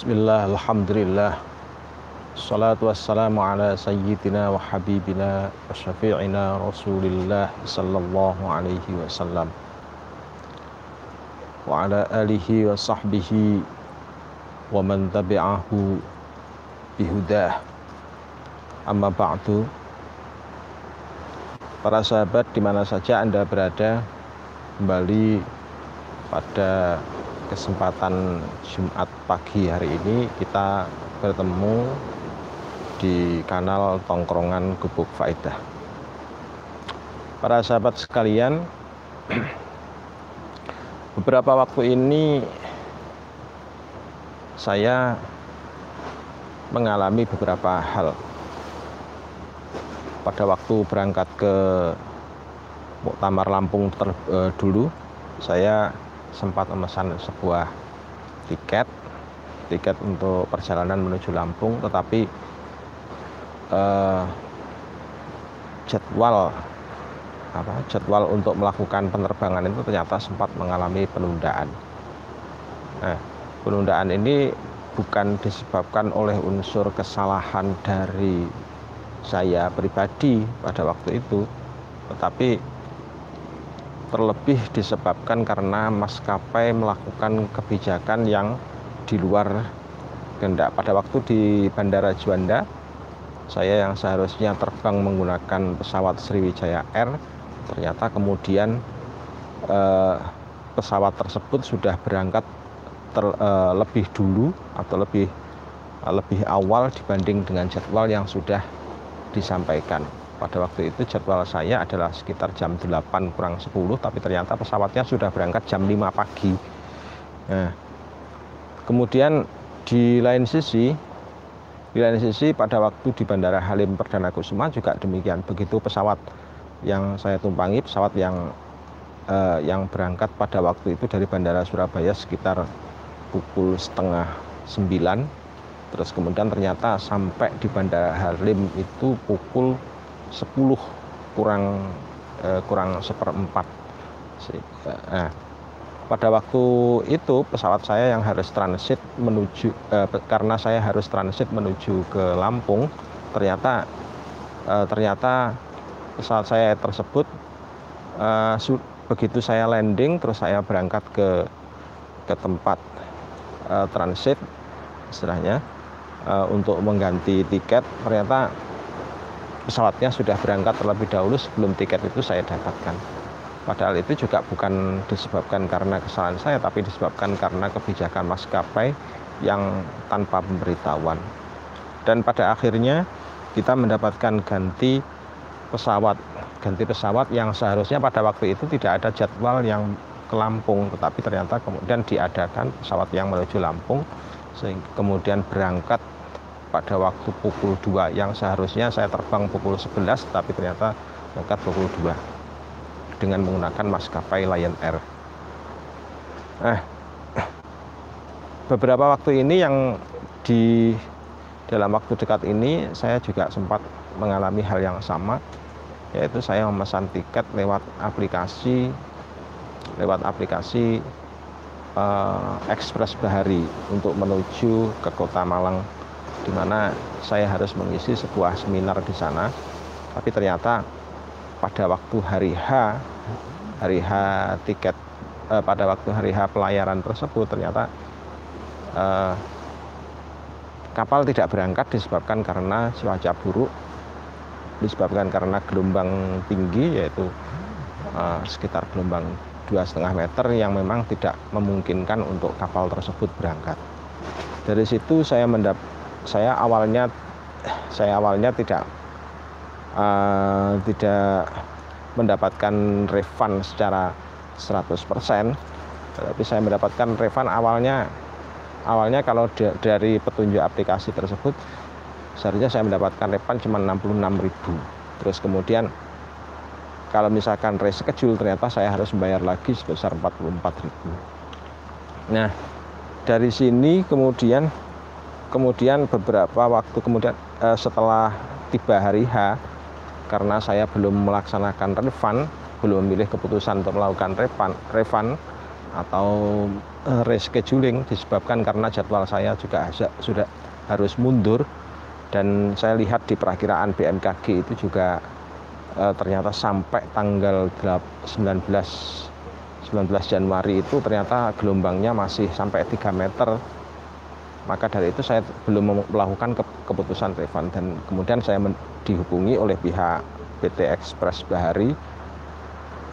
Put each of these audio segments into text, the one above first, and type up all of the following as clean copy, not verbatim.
Bismillah, alhamdulillah. Salatu wassalamu ala sayyidina wa habibina wa syafi'ina Rasulillah sallallahu alaihi wasallam wa ala alihi wa sahbihi wa man tabi'ahu bihudah. Amma ba'du. Para sahabat dimana saja Anda berada, kembali pada kesempatan Jumat pagi hari ini kita bertemu di kanal Tongkrongan Gubuk Faedah. Para sahabat sekalian, beberapa waktu ini saya mengalami beberapa hal. Pada waktu berangkat ke Muktamar Lampung dulu, saya sempat memesan sebuah tiket untuk perjalanan menuju Lampung, tetapi jadwal untuk melakukan penerbangan itu ternyata sempat mengalami penundaan. Nah, penundaan ini bukan disebabkan oleh unsur kesalahan dari saya pribadi pada waktu itu, tetapi terlebih disebabkan karena maskapai melakukan kebijakan yang di luar kehendak. Pada waktu di Bandara Juanda, saya yang seharusnya terbang menggunakan pesawat Sriwijaya Air, ternyata kemudian pesawat tersebut sudah berangkat lebih dulu atau lebih awal dibanding dengan jadwal yang sudah disampaikan. Pada waktu itu jadwal saya adalah sekitar jam 8 kurang 10, tapi ternyata pesawatnya sudah berangkat jam 5 pagi. Nah, kemudian di lain sisi pada waktu di Bandara Halim Perdana Kusuma juga demikian. Begitu pesawat yang saya tumpangi, pesawat yang berangkat pada waktu itu dari Bandara Surabaya sekitar pukul setengah 9, terus kemudian ternyata sampai di Bandara Halim itu pukul 10 kurang seperempat. Nah, pada waktu itu pesawat saya yang harus transit menuju karena saya harus transit menuju ke Lampung, ternyata pesawat saya tersebut begitu saya landing terus saya berangkat ke tempat transit istilahnya untuk mengganti tiket, ternyata pesawatnya sudah berangkat terlebih dahulu sebelum tiket itu saya dapatkan. Padahal itu juga bukan disebabkan karena kesalahan saya, tapi disebabkan karena kebijakan maskapai yang tanpa pemberitahuan. Dan pada akhirnya kita mendapatkan ganti pesawat yang seharusnya pada waktu itu tidak ada jadwal yang ke Lampung, tetapi ternyata kemudian diadakan pesawat yang menuju Lampung, sehingga kemudian berangkat pada waktu pukul 2 yang seharusnya saya terbang pukul 11, tapi ternyata berangkat pukul 2 dengan menggunakan maskapai Lion Air. Nah, beberapa waktu ini yang dalam waktu dekat ini saya juga sempat mengalami hal yang sama, yaitu saya memesan tiket lewat aplikasi Ekspres Bahari untuk menuju ke Kota Malang, di mana saya harus mengisi sebuah seminar di sana. Tapi ternyata pada waktu hari H pelayaran tersebut, ternyata kapal tidak berangkat disebabkan karena cuaca buruk, disebabkan karena gelombang tinggi, yaitu sekitar gelombang 2,5 meter yang memang tidak memungkinkan untuk kapal tersebut berangkat. Dari situ saya awalnya tidak mendapatkan refund secara 100%, tetapi saya mendapatkan refund awalnya kalau dari petunjuk aplikasi tersebut seharusnya saya mendapatkan refund cuma 66.000. Terus kemudian kalau misalkan reschedule ternyata saya harus membayar lagi sebesar 44.000. Nah, dari sini kemudian beberapa waktu kemudian setelah tiba hari H, karena saya belum melaksanakan refund, belum memilih keputusan untuk melakukan refund, atau rescheduling disebabkan karena jadwal saya juga sudah harus mundur, dan saya lihat di perakiraan BMKG itu juga ternyata sampai tanggal 19 Januari itu ternyata gelombangnya masih sampai 3 meter. Maka dari itu saya belum melakukan keputusan refund, dan kemudian saya dihubungi oleh pihak PT Express Bahari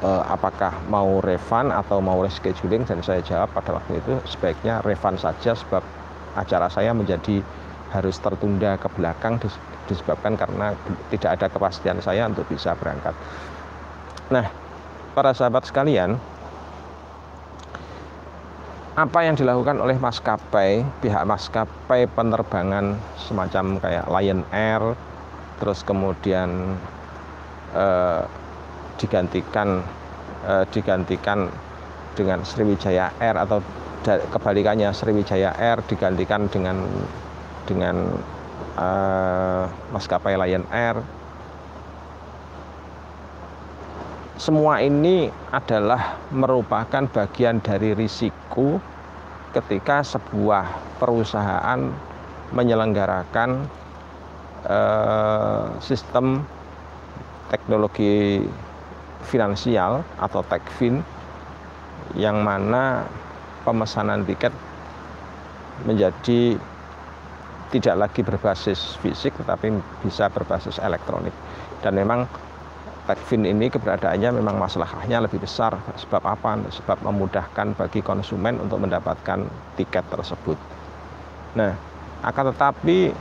apakah mau refund atau mau rescheduling, dan saya jawab pada waktu itu sebaiknya refund saja, sebab acara saya menjadi harus tertunda ke belakang disebabkan karena tidak ada kepastian saya untuk bisa berangkat. Nah, para sahabat sekalian, apa yang dilakukan oleh pihak maskapai penerbangan semacam kayak Lion Air, terus kemudian digantikan dengan Sriwijaya Air, atau kebalikannya Sriwijaya Air digantikan dengan maskapai Lion Air. Semua ini adalah merupakan bagian dari risiko ketika sebuah perusahaan menyelenggarakan sistem teknologi finansial atau TechFin, yang mana pemesanan tiket menjadi tidak lagi berbasis fisik tetapi bisa berbasis elektronik. Dan memang TechFin ini keberadaannya memang masalahnya lebih besar. Sebab apa? Sebab memudahkan bagi konsumen untuk mendapatkan tiket tersebut. Nah, akan tetapi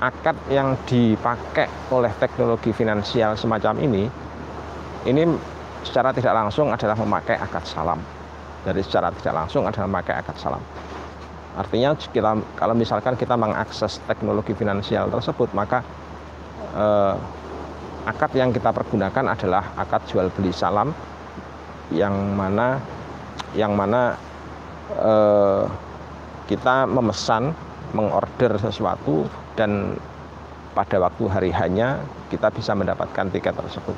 akad yang dipakai oleh teknologi finansial semacam ini secara tidak langsung adalah memakai akad salam. Jadi secara tidak langsung adalah memakai akad salam. Artinya kalau misalkan kita mengakses teknologi finansial tersebut, maka akad yang kita pergunakan adalah akad jual beli salam, yang mana kita memesan, mengorder sesuatu, dan pada waktu hari hanya kita bisa mendapatkan tiket tersebut.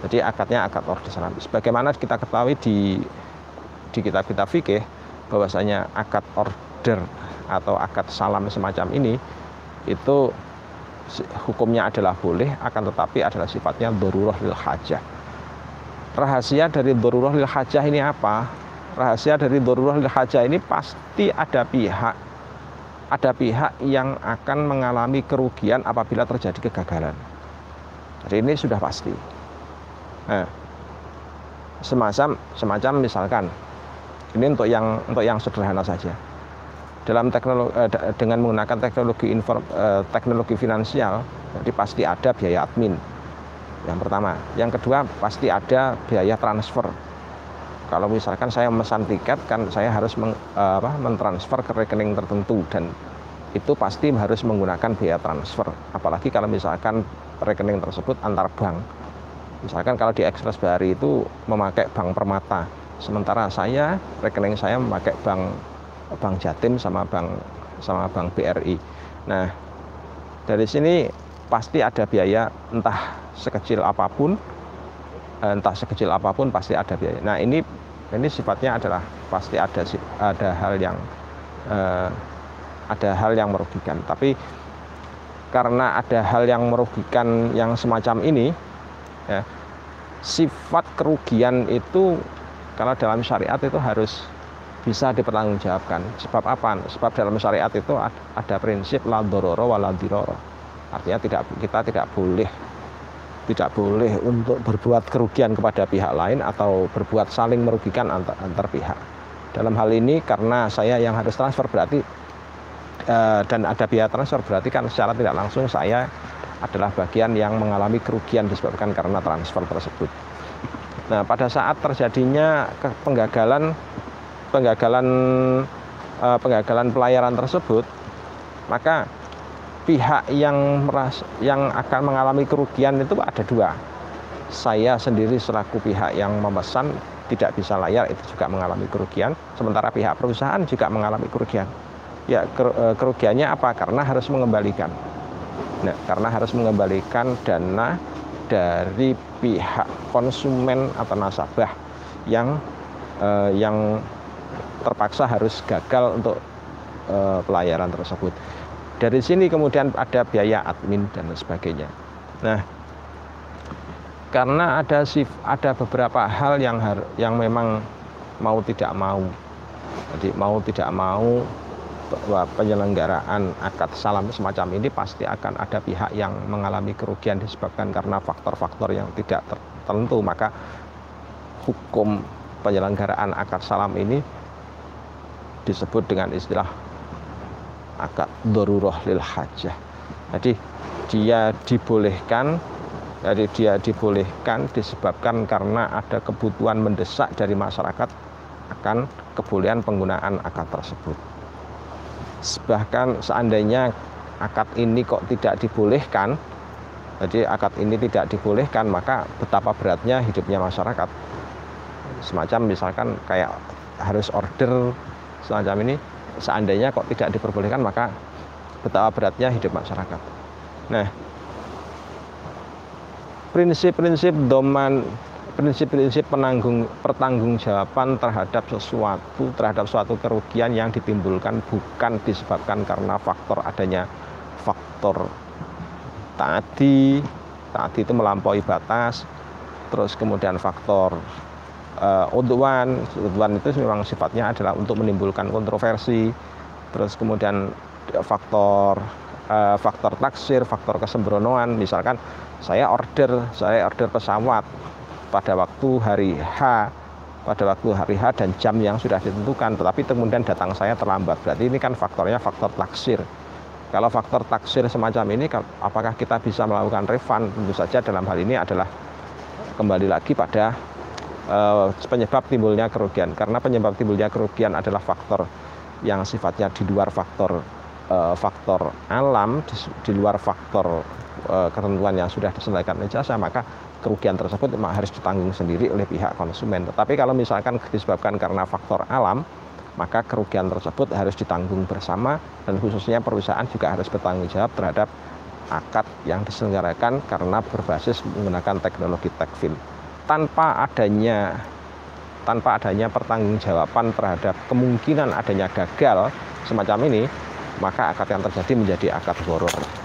Jadi akadnya akad order salam. Sebagaimana kita ketahui di kitab-kitab fikih bahwasanya akad order atau akad salam semacam ini itu hukumnya adalah boleh, akan tetapi adalah sifatnya darurah lil hajah. Rahasia dari darurah lil hajah ini apa? Rahasia dari darurah lil hajah ini pasti ada pihak yang akan mengalami kerugian apabila terjadi kegagalan. Jadi ini sudah pasti. Nah, semacam misalkan ini untuk yang sederhana saja. Dalam dengan menggunakan teknologi finansial, jadi pasti ada biaya admin. Yang pertama, yang kedua pasti ada biaya transfer. Kalau misalkan saya memesan tiket, kan saya harus mentransfer ke rekening tertentu, dan itu pasti harus menggunakan biaya transfer. Apalagi kalau misalkan rekening tersebut antar bank. Misalkan kalau di Express Bahari itu memakai Bank Permata, sementara rekening saya memakai Bank Jatim sama Bank BRI. Nah, dari sini pasti ada biaya, entah sekecil apapun pasti ada biaya. Nah, ini sifatnya adalah pasti ada hal yang merugikan. Tapi karena ada hal yang merugikan yang semacam ini, ya, sifat kerugian itu kalau dalam syariat itu harus bisa dipertanggungjawabkan. Sebab apa? Sebab dalam syariat itu ada prinsip la dororo wa la diroro. Artinya kita tidak boleh untuk berbuat kerugian kepada pihak lain atau berbuat saling merugikan antar pihak. Dalam hal ini karena saya yang harus transfer berarti dan ada biaya transfer, berarti kan secara tidak langsung saya adalah bagian yang mengalami kerugian disebabkan karena transfer tersebut. Nah, pada saat terjadinya penggagalan pelayaran tersebut, maka pihak yang akan mengalami kerugian itu ada dua. Saya sendiri selaku pihak yang memesan tidak bisa layar, itu juga mengalami kerugian, sementara pihak perusahaan juga mengalami kerugian. Ya, kerugiannya apa? Karena harus mengembalikan. Nah, karena harus mengembalikan dana dari pihak konsumen atau nasabah yang yang terpaksa harus gagal untuk pelayaran tersebut. Dari sini kemudian ada biaya admin dan sebagainya. Nah, karena ada beberapa hal yang memang mau tidak mau. Jadi mau tidak mau bahwa penyelenggaraan akad salam semacam ini pasti akan ada pihak yang mengalami kerugian disebabkan karena faktor-faktor yang tidak tertentu. Maka hukum penyelenggaraan akad salam ini disebut dengan istilah akad darurah lil hajah. Jadi dia dibolehkan disebabkan karena ada kebutuhan mendesak dari masyarakat akan kebolehan penggunaan akad tersebut. Bahkan seandainya akad ini kok tidak dibolehkan, jadi akad ini tidak dibolehkan, maka betapa beratnya hidupnya masyarakat. Semacam misalkan kayak harus order semacam ini, seandainya kok tidak diperbolehkan, maka betapa beratnya hidup masyarakat. Nah, prinsip-prinsip pertanggungjawaban terhadap suatu kerugian yang ditimbulkan bukan disebabkan karena adanya faktor tadi itu melampaui batas, terus kemudian faktor udwan itu memang sifatnya adalah untuk menimbulkan kontroversi, terus kemudian faktor taksir, faktor kesembronoan. Misalkan saya order pesawat pada waktu hari H dan jam yang sudah ditentukan, tetapi kemudian datang saya terlambat. Berarti ini kan faktornya faktor taksir. Kalau faktor taksir semacam ini, apakah kita bisa melakukan refund? Tentu saja dalam hal ini adalah kembali lagi pada penyebab timbulnya kerugian. Karena penyebab timbulnya kerugian adalah faktor yang sifatnya di luar faktor alam, di luar faktor ketentuan yang sudah diselesaikan oleh jasa, maka kerugian tersebut memang harus ditanggung sendiri oleh pihak konsumen. Tetapi kalau misalkan disebabkan karena faktor alam, maka kerugian tersebut harus ditanggung bersama, dan khususnya perusahaan juga harus bertanggung jawab terhadap akad yang diselenggarakan karena berbasis menggunakan teknologi tekfil. Tanpa adanya pertanggungjawaban terhadap kemungkinan adanya gagal semacam ini, maka akad yang terjadi menjadi akad gharar.